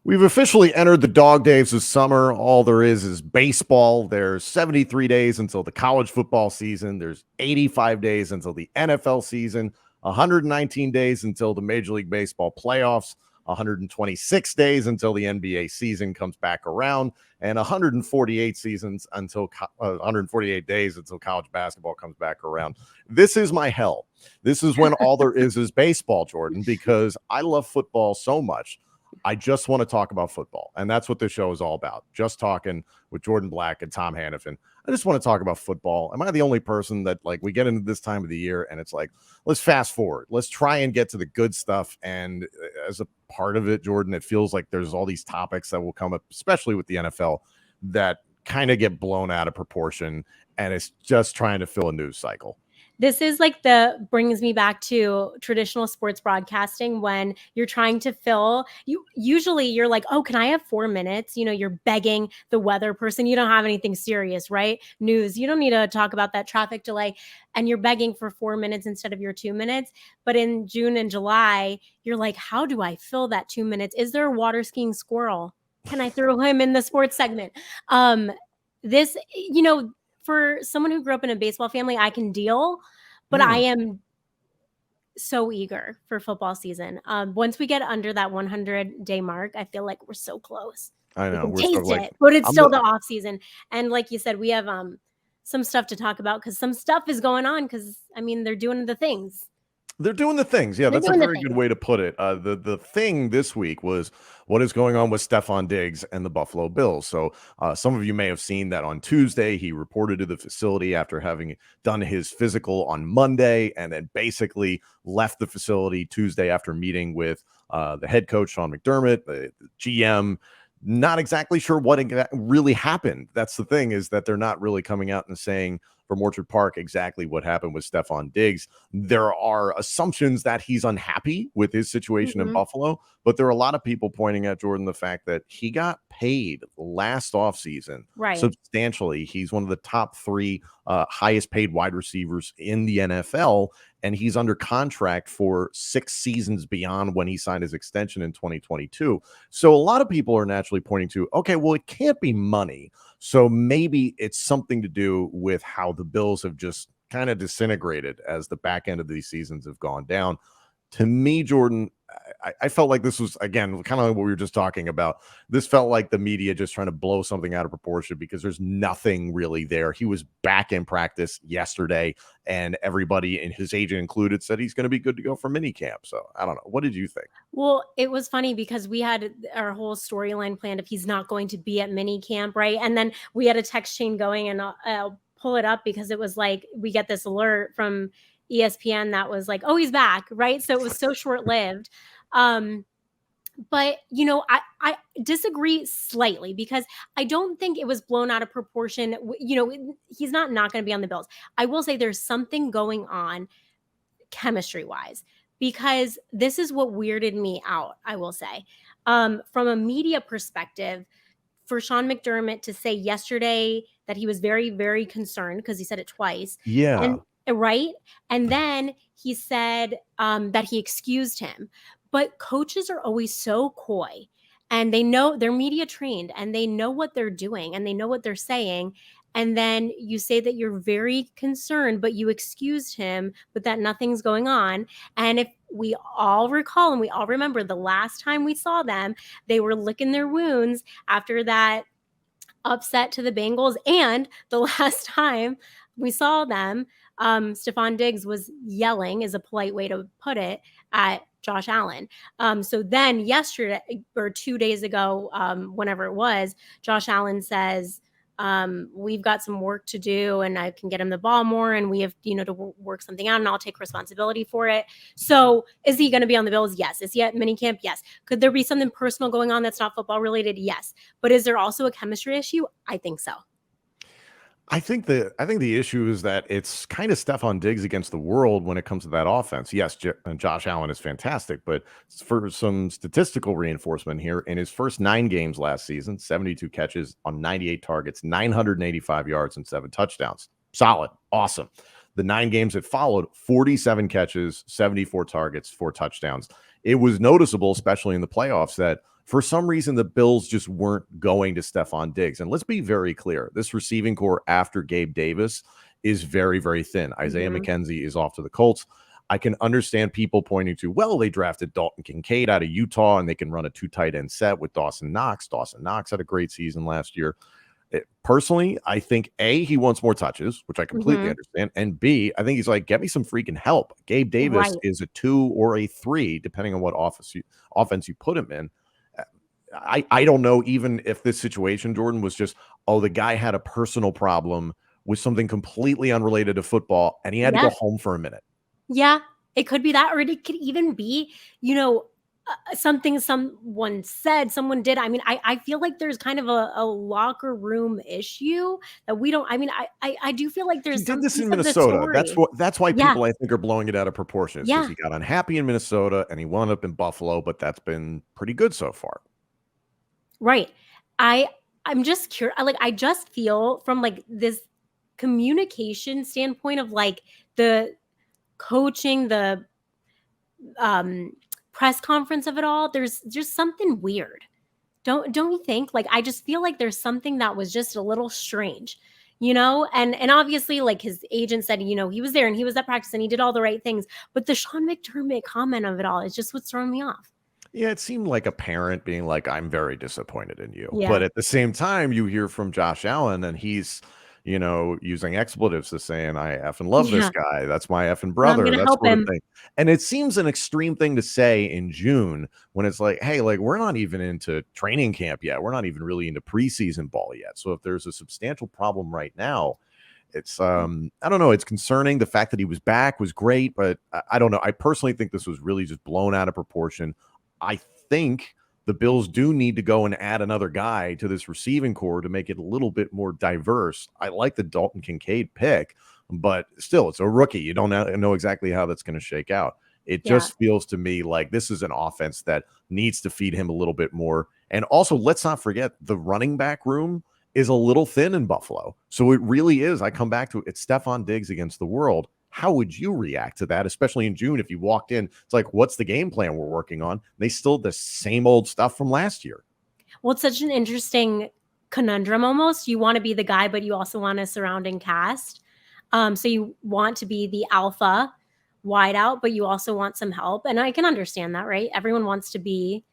We've officially entered the dog days of summer. All there is baseball. There's 73 days until the college football season. There's 85 days until the NFL season, 119 days until the Major League Baseball playoffs, 126 days until the NBA season comes back around, and 148 days until college basketball comes back around. This is my hell. This is when all there is baseball, Jourdan, because I love football so much. I just want to talk about football. And that's what this show is all about. Just talking with Jourdan Black and Tom Hannifan. I just want to talk about football. Am I the only person that, like, we get into this time of the year and it's like, let's fast forward. Let's try and get to the good stuff. And as a part of it, Jourdan, it feels like there's all these topics that will come up, especially with the NFL, that kind of get blown out of proportion. And it's just trying to fill a news cycle. This is like brings me back to traditional sports broadcasting when you're trying to usually you're like, oh, can I have 4 minutes? You know, you're begging the weather person. You don't have anything serious, right? News. You don't need to talk about that traffic delay. And you're begging for 4 minutes instead of your 2 minutes. But in June and July, you're like, how do I fill that 2 minutes? Is there a water skiing squirrel? Can I throw him in the sports segment? For someone who grew up in a baseball family, I can deal, but I am so eager for football season. Once we get under that 100-day mark, I feel like we're so close. I know. We can taste it, but it's still the off season. And like you said, we have some stuff to talk about because some stuff is going on because, I mean, they're doing the things. They're doing the things. Yeah, that's a very good way to put it. The thing this week was what is going on with Stefon Diggs and the Buffalo Bills. So some of you may have seen that on Tuesday. He reported to the facility after having done his physical on Monday and then basically left the facility Tuesday after meeting with the head coach, Sean McDermott, the GM. Not exactly sure what really happened. That's the thing, is that they're not really coming out and saying from Orchard Park exactly what happened with Stefon Diggs. There are assumptions that he's unhappy with his situation in Buffalo, but there are a lot of people pointing at, Jourdan, the fact that he got paid last offseason substantially. He's one of the top 3 highest paid wide receivers in the NFL, and he's under contract for 6 seasons beyond when he signed his extension in 2022. So a lot of people are naturally pointing to, okay, well, it can't be money. So maybe it's something to do with how the Bills have just kind of disintegrated as the back end of these seasons have gone down. To me, Jourdan, I felt like this was, again, kind of like what we were just talking about. This felt like the media just trying to blow something out of proportion because there's nothing really there. He was back in practice yesterday, and everybody, and his agent included, said he's going to be good to go for minicamp. So I don't know. What did you think? Well, it was funny because we had our whole storyline planned if he's not going to be at minicamp, right? And then we had a text chain going, and I'll pull it up because it was like we get this alert from ESPN that was like, oh, he's back, right? So it was so short-lived. But, you know, I disagree slightly because I don't think it was blown out of proportion. You know, he's not going to be on the Bills. I will say there's something going on chemistry-wise because this is what weirded me out, I will say. From a media perspective, for Sean McDermott to say yesterday that he was very, very concerned because he said it twice. Yeah. Right. And then he said that he excused him. But coaches are always so coy and they know they're media trained and they know what they're doing and they know what they're saying. And then you say that you're very concerned, but you excused him, but that nothing's going on. And if we all recall and we all remember the last time we saw them, they were licking their wounds after that upset to the Bengals. And the last time we saw them, Stefon Diggs was yelling, is a polite way to put it, at Josh Allen. So then yesterday or 2 days ago, whenever it was, Josh Allen says, we've got some work to do and I can get him the ball more and we have, to work something out and I'll take responsibility for it. So is he going to be on the Bills? Yes. Is he at minicamp? Yes. Could there be something personal going on that's not football related? Yes. But is there also a chemistry issue? I think so. I think the issue is that it's kind of Stefon Diggs against the world when it comes to that offense. Yes, Josh Allen is fantastic, but for some statistical reinforcement here, in his first 9 games last season, 72 catches on 98 targets, 985 yards, and 7 touchdowns. Solid. Awesome. The 9 games that followed, 47 catches, 74 targets, 4 touchdowns. It was noticeable, especially in the playoffs, that For some reason, the Bills just weren't going to Stefon Diggs. And let's be very clear, this receiving core after Gabe Davis is very, very thin. Isaiah Mhm. McKenzie is off to the Colts. I can understand people pointing to, well, they drafted Dalton Kincaid out of Utah and they can run a 2 tight end set with Dawson Knox. Dawson Knox had a great season last year. Personally, I think A, he wants more touches, which I completely Mhm. understand. And B, I think he's like, get me some freaking help. Gabe Davis Right. is a 2 or a 3, depending on what offense you put him in. I don't know even if this situation, Jourdan, was just, oh, the guy had a personal problem with something completely unrelated to football and he had to go Yeah. home for a minute. Yeah, it could be that, or it could even be, something someone did. I mean, I feel like there's kind of a locker room issue that we don't. I mean, I do feel like He there's did some this piece in of the Minnesota. story. That's why Yeah, people I think are blowing it out of proportion. It's because yeah, he got unhappy in Minnesota and he wound up in Buffalo, but that's been pretty good so far. right. I I'm just curious. Like, I just feel from like this communication standpoint of like the coaching, the um press conference of it all. There's just something weird. Don't you think? Like, I just feel like there's something that was just a little strange, And obviously, like, his agent said, he was there and he was at practice and he did all the right things. But the Sean McDermott comment of it all is just what's throwing me off. Yeah, it seemed like a parent being like, "I'm very disappointed in you." But Yeah. at the same time, you hear from Josh Allen and he's, using expletives to saying, "I effing love this Yeah. guy. That's my effing I'm brother," gonna that help sort of him. thing. And it seems an extreme thing to say in June when it's like, "Hey, like we're not even into training camp yet. We're not even really into preseason ball yet." So if there's a substantial problem right now, it's I don't know, it's concerning. The fact that he was back was great, but I don't know. I personally think this was really just blown out of proportion. I think the Bills do need to go and add another guy to this receiving core to make it a little bit more diverse. I like the Dalton Kincaid pick, but still, it's a rookie. You don't know exactly how that's going to shake out. It Yeah. just feels to me like this is an offense that needs to feed him a little bit more. And also, let's not forget the running back room is a little thin in Buffalo. So it really is. I come back to it. It's Stefon Diggs against the world. How would you react to that, especially in June? If you walked in, it's like, what's the game plan we're working on? They still the same old stuff from last year. Well, it's such an interesting conundrum almost. You want to be the guy, but you also want a surrounding cast. So you want to be the alpha wide out, but you also want some help. And I can understand that, right? Everyone wants to be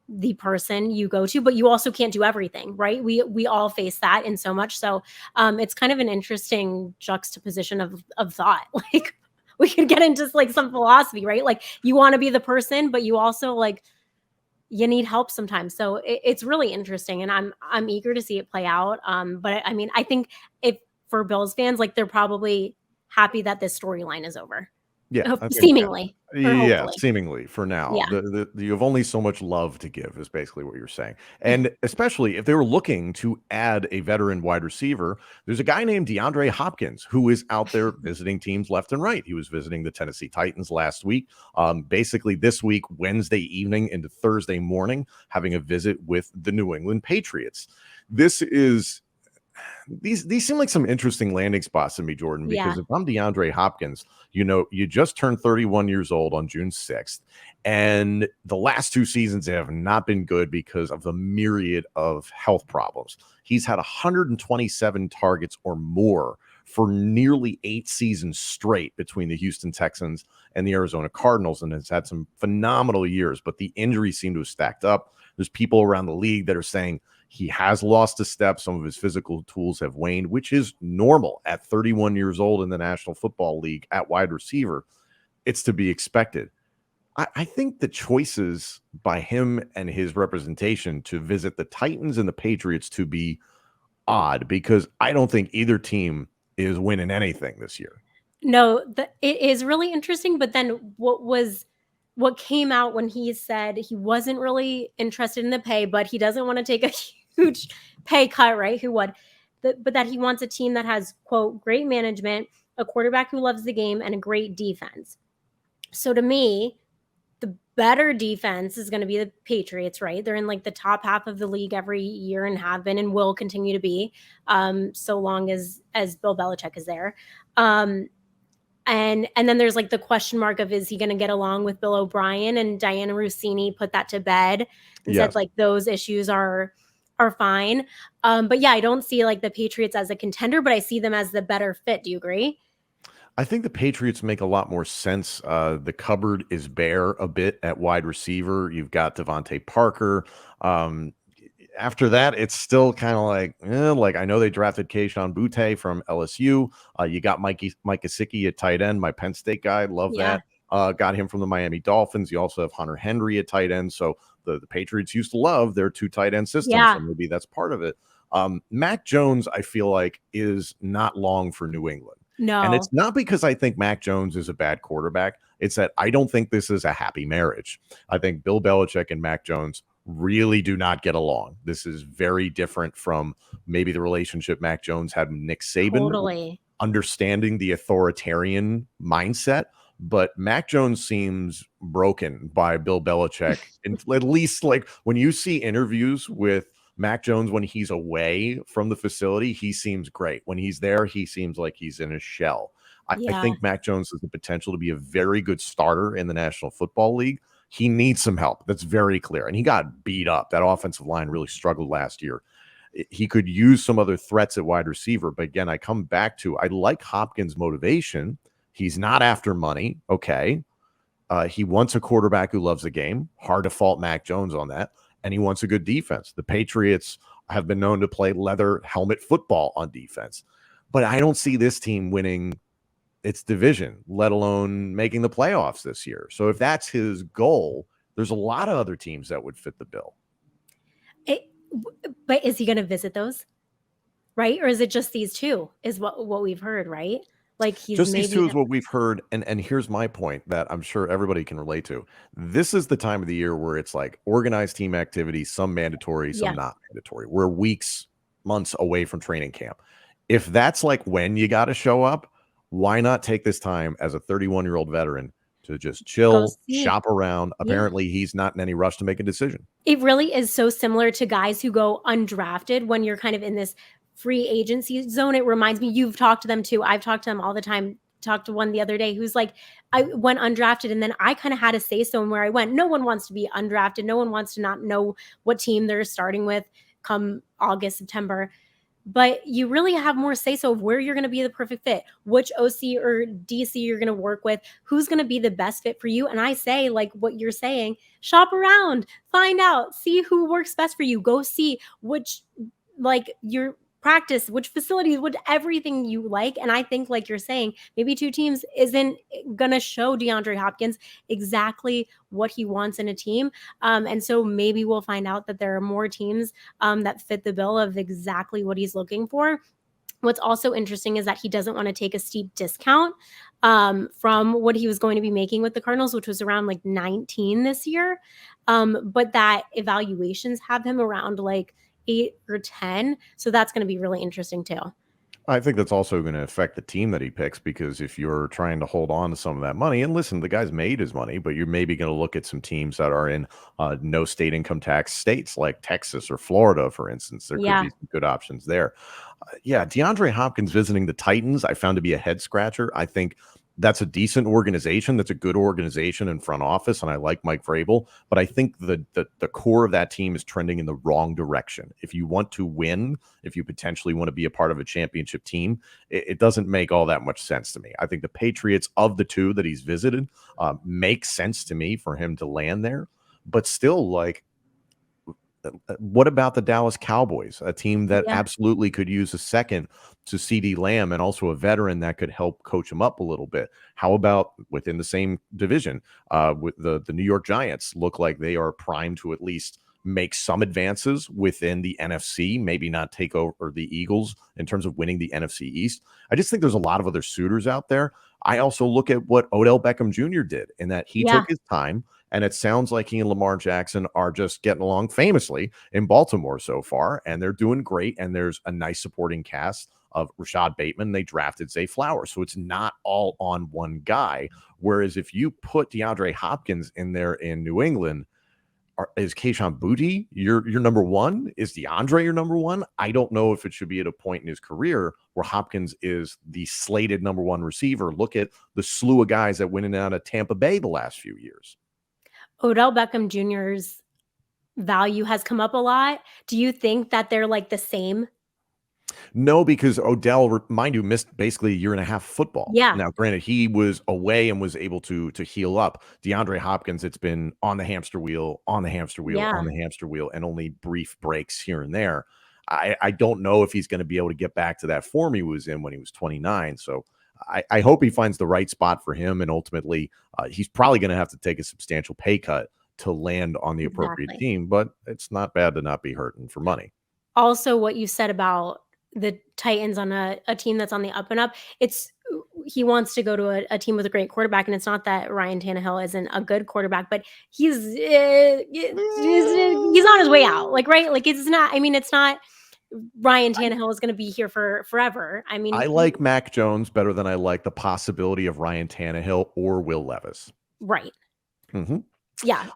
the person you go to, but you also can't do everything, right? We all face that in so much. So it's kind of an interesting juxtaposition of thought. Like, we could get into like some philosophy, right? Like, you want to be the person, but you also like you need help sometimes. So it's really interesting, and I'm eager to see it play out. But I mean, I think if for Bills fans, like, they're probably happy that this storyline is over, Yeah, I think seemingly or yeah, hopefully. seemingly for now. Yeah. You have only so much love to give is basically what you're saying. And especially if they were looking to add a veteran wide receiver, there's a guy named DeAndre Hopkins who is out there visiting teams left and right. He was visiting the Tennessee Titans last week. Basically this week, Wednesday evening into Thursday morning, having a visit with the New England Patriots. This is these seem like some interesting landing spots to me, Jourdan, Yeah. because if I'm DeAndre Hopkins, you just turned 31 years old on June 6th, and the last 2 seasons have not been good because of the myriad of health problems. He's had 127 targets or more for nearly 8 seasons straight between the Houston Texans and the Arizona Cardinals, and has had some phenomenal years, but the injuries seem to have stacked up. There's people around the league that are saying he has lost a step. Some of his physical tools have waned, which is normal at 31 years old in the National Football League at wide receiver. It's to be expected. I think the choices by him and his representation to visit the Titans and the Patriots to be odd because I don't think either team is winning anything this year. No, it is really interesting. But then what came out when he said he wasn't really interested in the pay, but he doesn't want to take a huge pay cut, right? Who would? But that he wants a team that has, quote, great management, a quarterback who loves the game, and a great defense. So to me, the better defense is going to be the Patriots, right? They're in like the top half of the league every year and have been and will continue to be, so long as Bill Belichick is there. Um, And then there's like the question mark of, is he going to get along with Bill O'Brien? And Diana Rossini put that to bed and said like those issues are fine. But yeah, I don't see like the Patriots as a contender, but I see them as the better fit. Do you agree? I think the Patriots make a lot more sense. The cupboard is bare a bit at wide receiver. You've got Devontae Parker. After that, it's still kind of like I know they drafted Kayshon Boutte from LSU. You got Mike Gesicki at tight end, my Penn State guy. Love that. Got him from the Miami Dolphins. You also have Hunter Henry at tight end. So the Patriots used to love their 2 tight end system. So maybe that's part of it. Mac Jones, I feel like, is not long for New England. No. And it's not because I think Mac Jones is a bad quarterback. It's that I don't think this is a happy marriage. I think Bill Belichick and Mac Jones really do not get along. This is very different from maybe the relationship Mac Jones had with Nick Saban. Totally. Understanding the authoritarian mindset. But Mac Jones seems broken by Bill Belichick. And at least like when you see interviews with Mac Jones when he's away from the facility, he seems great. When he's there, he seems like he's in a shell. I think Mac Jones has the potential to be a very good starter in the National Football League. He needs some help. That's very clear. And he got beat up. That offensive line really struggled last year. He could use some other threats at wide receiver. But again, I come back to, I like Hopkins' motivation. He's not after money. Okay. He wants a quarterback who loves the game. Hard to fault Mac Jones on that. And he wants a good defense. The Patriots have been known to play leather helmet football on defense. But I don't see this team winning its division, let alone making the playoffs this year. So if that's his goal, there's a lot of other teams that would fit the bill. But is he going to visit those? Right? Or is it just these 2 is what we've heard, right? Like he's just these 2 is what we've heard. And here's my point that I'm sure everybody can relate to. This is the time of the year where it's like organized team activity, some mandatory, some not mandatory. We're weeks, months away from training camp. If that's like when you got to show up, why not take this time as a 31-year-old veteran to just chill, shop around? Apparently, he's not in any rush to make a decision. It really is so similar to guys who go undrafted when you're kind of in this free agency zone. It reminds me, you've talked to them too. I've talked to them all the time. Talked to one the other day who's like, I went undrafted and then I kind of had a say so in where I went. No one wants to be undrafted. No one wants to not know what team they're starting with come August, September. But you really have more say so of where you're going to be the perfect fit, which OC or DC you're going to work with, who's going to be the best fit for you. And I say, like what you're saying, shop around, find out, see who works best for you. Go see which, like your practice, which facilities, which everything you like. And I think, like you're saying, maybe 2 teams isn't going to show DeAndre Hopkins exactly what he wants in a team. And so maybe we'll find out that there are more teams that fit the bill of exactly what he's looking for. What's also interesting is that he doesn't want to take a steep discount from what he was going to be making with the Cardinals, which was around like 19 this year. But that evaluations have him around like 8 or 10. So that's going to be really interesting too. I think that's also going to affect the team that he picks, because if you're trying to hold on to some of that money, and listen, the guy's made his money, but you're maybe going to look at some teams that are in no state income tax states like Texas or Florida, for instance. There could be some good options there. DeAndre Hopkins visiting the Titans, I found to be a head scratcher. I think that's a decent organization. That's a good organization in front office, and I like Mike Vrabel. But I think the core of that team is trending in the wrong direction. If you want to win, if you potentially want to be a part of a championship team, it doesn't make all that much sense to me. I think the Patriots, of the 2 that he's visited, make sense to me for him to land there. But still, like, what about the Dallas Cowboys, a team that absolutely could use a second to CeeDee Lamb and also a veteran that could help coach him up a little bit? How about within the same division with the New York Giants? Look like they are primed to at least make some advances within the NFC, maybe not take over the Eagles in terms of winning the NFC East. I just think there's a lot of other suitors out there. I also look at what Odell Beckham Jr. did, in that he took his time. And it sounds like he and Lamar Jackson are just getting along famously in Baltimore so far, and they're doing great. And there's a nice supporting cast of Rashad Bateman. They drafted Zay Flowers. So it's not all on one guy. Whereas if you put DeAndre Hopkins in there in New England, is Kayshon Boutte your number one? Is DeAndre your number one? I don't know if it should be at a point in his career where Hopkins is the slated number one receiver. Look at the slew of guys that went in and out of Tampa Bay the last few years. Odell Beckham Jr.'s value has come up a lot. Do you think that they're like the same? No, because Odell, mind you, missed basically a year and a half of football. Yeah. Now, granted, he was away and was able to heal up. DeAndre Hopkins, it's been on the hamster wheel, on the hamster wheel, Yeah. on the hamster wheel, and only brief breaks here and there. I don't know if he's going to be able to get back to that form he was in when he was 29. So I hope he finds the right spot for him, and ultimately, he's probably going to have to take a substantial pay cut to land on the appropriate Exactly. team. But it's not bad to not be hurting for money. Also, what you said about the Titans on a team that's on the up and up, he wants to go to a team with a great quarterback, and it's not that Ryan Tannehill isn't a good quarterback, but he's on his way out. Like, right? Like, it's not. I mean, it's not. Ryan Tannehill is going to be here for forever. I mean, I like Mac Jones better than I like the possibility of Ryan Tannehill or Will Levis. Right. Mm-hmm. Yeah.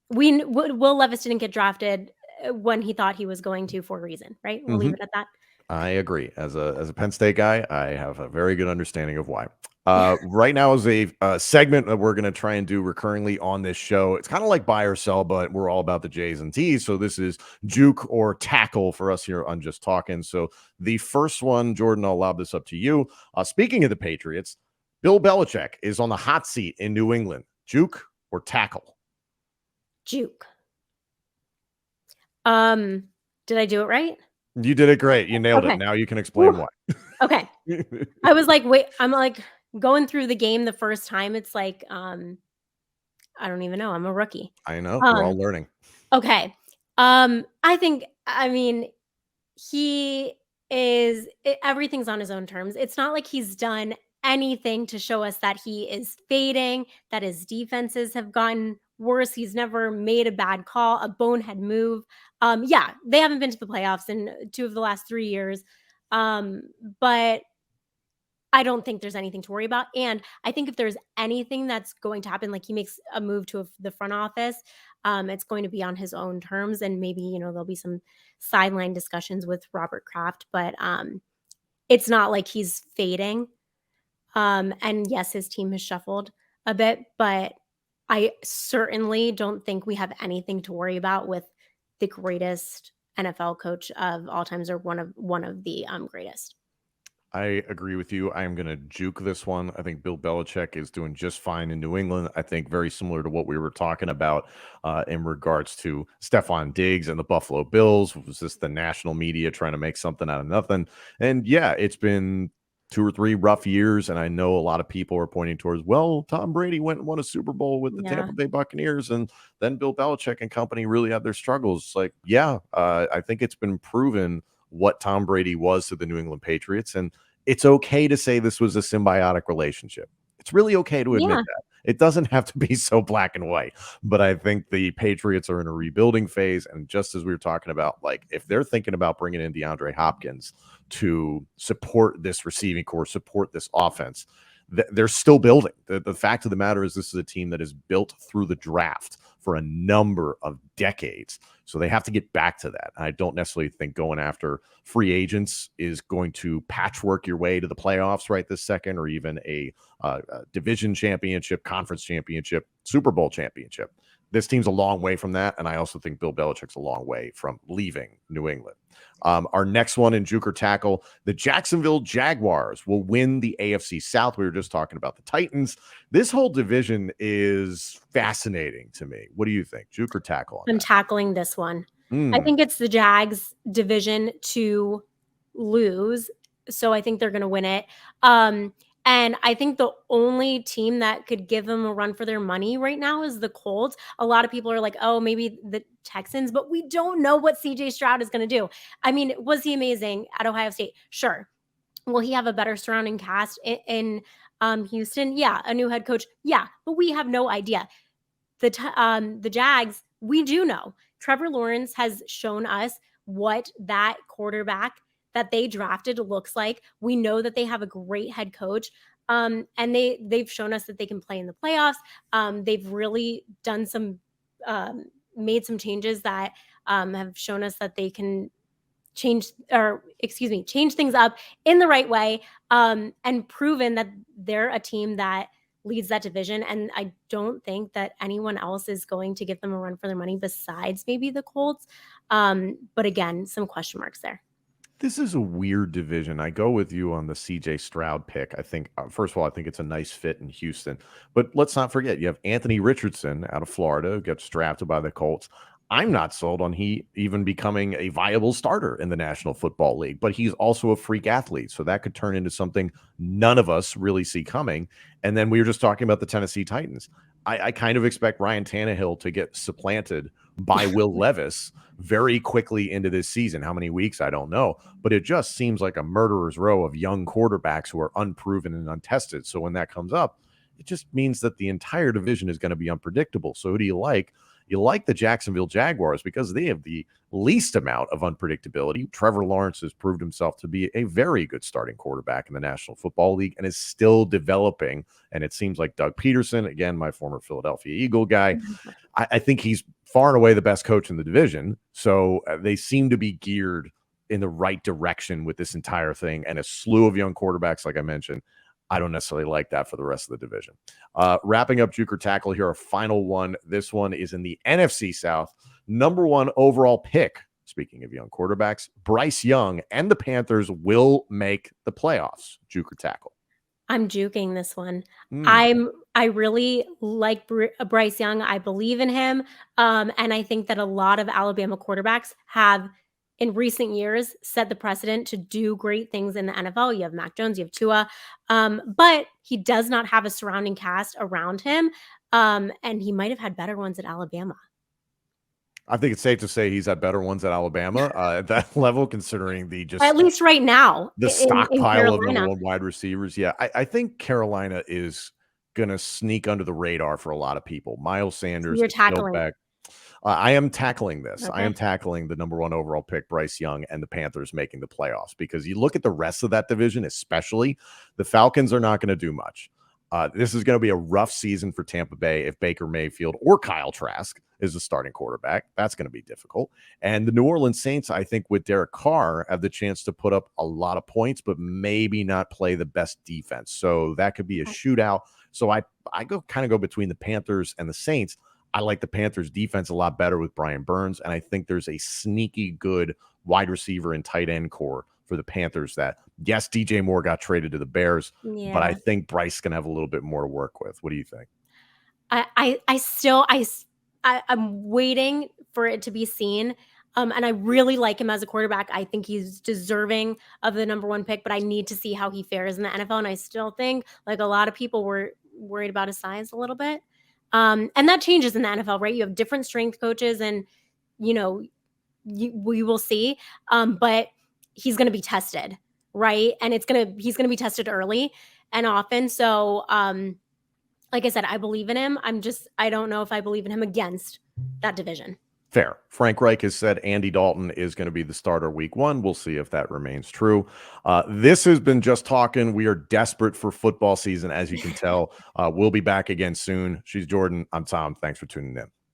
Will Levis didn't get drafted when he thought he was going to for a reason, right? We'll leave it at that. I agree. As a Penn State guy, I have a very good understanding of why. Right now is a segment that we're going to try and do recurringly on this show. It's kind of like buy or sell, but we're all about the J's and T's. So this is juke or tackle for us here on Just Talking. So the first one, Jourdan, I'll lob this up to you. Speaking of the Patriots, Bill Belichick is on the hot seat in New England. Juke or tackle? Juke. Did I do it right? You did it great. You nailed Okay. it. Now you can explain why. Okay. I was like, wait, I'm like going through the game the first time. It's like, I don't even know. I'm a rookie. I know. We're all learning. Okay. I mean, everything's on his own terms. It's not like he's done anything to show us that he is fading, that his defenses have gotten worse. He's never made a bad call, a bonehead move. Yeah, they haven't been to the playoffs in 2 of the last 3 years. But I don't think there's anything to worry about. And I think if there's anything that's going to happen, like he makes a move to the front office, it's going to be on his own terms. And maybe, there'll be some sideline discussions with Robert Kraft, but it's not like he's fading. And yes, his team has shuffled a bit, but I certainly don't think we have anything to worry about with the greatest NFL coach of all times, or one of the greatest. I agree with you. I am going to juke this one. I think Bill Belichick is doing just fine in New England. I think very similar to what we were talking about in regards to Stefon Diggs and the Buffalo Bills. Was this the national media trying to make something out of nothing? And yeah, it's been 2 or 3 rough years. And I know a lot of people are pointing towards, well, Tom Brady went and won a Super Bowl with the Tampa Bay Buccaneers. And then Bill Belichick and company really had their struggles. Like, yeah, I think it's been proven what Tom Brady was to the New England Patriots. And it's okay to say this was a symbiotic relationship. It's really okay to admit that. It doesn't have to be so black and white. But I think the Patriots are in a rebuilding phase. And just as we were talking about, like, if they're thinking about bringing in DeAndre Hopkins to support this receiving core, support this offense, they're still building. The fact of the matter is this is a team that is built through the draft for a number of decades. So they have to get back to that. I don't necessarily think going after free agents is going to patchwork your way to the playoffs right this second, or even a division championship, conference championship, Super Bowl championship. This team's a long way from that. And I also think Bill Belichick's a long way from leaving New England. Our next one in Juker Tackle, the Jacksonville Jaguars will win the AFC South. We were just talking about the Titans. This whole division is fascinating to me. What do you think? Juker Tackle. I'm tackling this one. I think it's the Jags division to lose. So I think they're going to win it. And I think the only team that could give them a run for their money right now is the Colts. A lot of people are like, oh, maybe the Texans, but we don't know what CJ Stroud is going to do. I mean, was he amazing at Ohio State? Sure. Will he have a better surrounding cast in Houston? Yeah. A new head coach? Yeah. But we have no idea. The Jags, we do know. Trevor Lawrence has shown us what that quarterback that they drafted looks like. We know that they have a great head coach. And they've shown us that they can play in the playoffs. They've really done some made some changes that have shown us that they can change things up in the right way, and proven that they're a team that leads that division. And I don't think that anyone else is going to give them a run for their money besides maybe the Colts. But again, some question marks there. This is a weird division. I go with you on the CJ Stroud pick. I think, first of all, I think it's a nice fit in Houston. But let's not forget, you have Anthony Richardson out of Florida who gets drafted by the Colts. I'm not sold on he even becoming a viable starter in the National Football League, but he's also a freak athlete. So that could turn into something none of us really see coming. And then we were just talking about the Tennessee Titans. I kind of expect Ryan Tannehill to get supplanted by Will Levis very quickly into this season. How many weeks, I don't know. But it just seems like a murderer's row of young quarterbacks who are unproven and untested. So when that comes up, it just means that the entire division is going to be unpredictable. So who do you like? You like the Jacksonville Jaguars because they have the least amount of unpredictability. Trevor Lawrence has proved himself to be a very good starting quarterback in the National Football League and is still developing. And it seems like Doug Peterson, again, my former Philadelphia Eagle guy, I think he's far and away the best coach in the division. So they seem to be geared in the right direction with this entire thing, and a slew of young quarterbacks, like I mentioned. I don't necessarily like that for the rest of the division. Wrapping up Juker Tackle here, our final one. This one is in the NFC South. Number 1 overall pick, speaking of young quarterbacks, Bryce Young and the Panthers will make the playoffs. Juker Tackle. I'm juking this one. I really like Bryce Young. I believe in him. And I think that a lot of Alabama quarterbacks have in recent years set the precedent to do great things in the NFL. You have Mac Jones, you have Tua, but he does not have a surrounding cast around him. And he might have had better ones at Alabama. I think it's safe to say he's had better ones at Alabama at that level, considering the just at least right now the stockpile of number 1 wide receivers. Yeah, I think Carolina is going to sneak under the radar for a lot of people. Miles Sanders, you're tackling. I am tackling this. Okay. I am tackling the number 1 overall pick, Bryce Young, and the Panthers making the playoffs, because you look at the rest of that division, especially the Falcons are not going to do much. This is going to be a rough season for Tampa Bay if Baker Mayfield or Kyle Trask is the starting quarterback. That's going to be difficult. And the New Orleans Saints, I think, with Derek Carr, have the chance to put up a lot of points, but maybe not play the best defense. So that could be a shootout. So I go between the Panthers and the Saints. I like the Panthers defense a lot better with Brian Burns. And I think there's a sneaky good wide receiver and tight end core for the Panthers that, yes, DJ Moore got traded to the Bears, but I think Bryce is going to have a little bit more to work with. What do you think? I'm waiting for it to be seen. And I really like him as a quarterback. I think he's deserving of the number 1 pick, but I need to see how he fares in the NFL. And I still think, like a lot of people, were worried about his size a little bit. And that changes in the NFL, right? You have different strength coaches and, we will see. But he's going to be tested, right? And he's going to be tested early and often. So, like I said, I believe in him. I don't know if I believe in him against that division. Fair. Frank Reich has said Andy Dalton is going to be the starter week 1. We'll see if that remains true. This has been Just Talking. We are desperate for football season, as you can tell. We'll be back again soon. She's Jourdan. I'm Tom. Thanks for tuning in.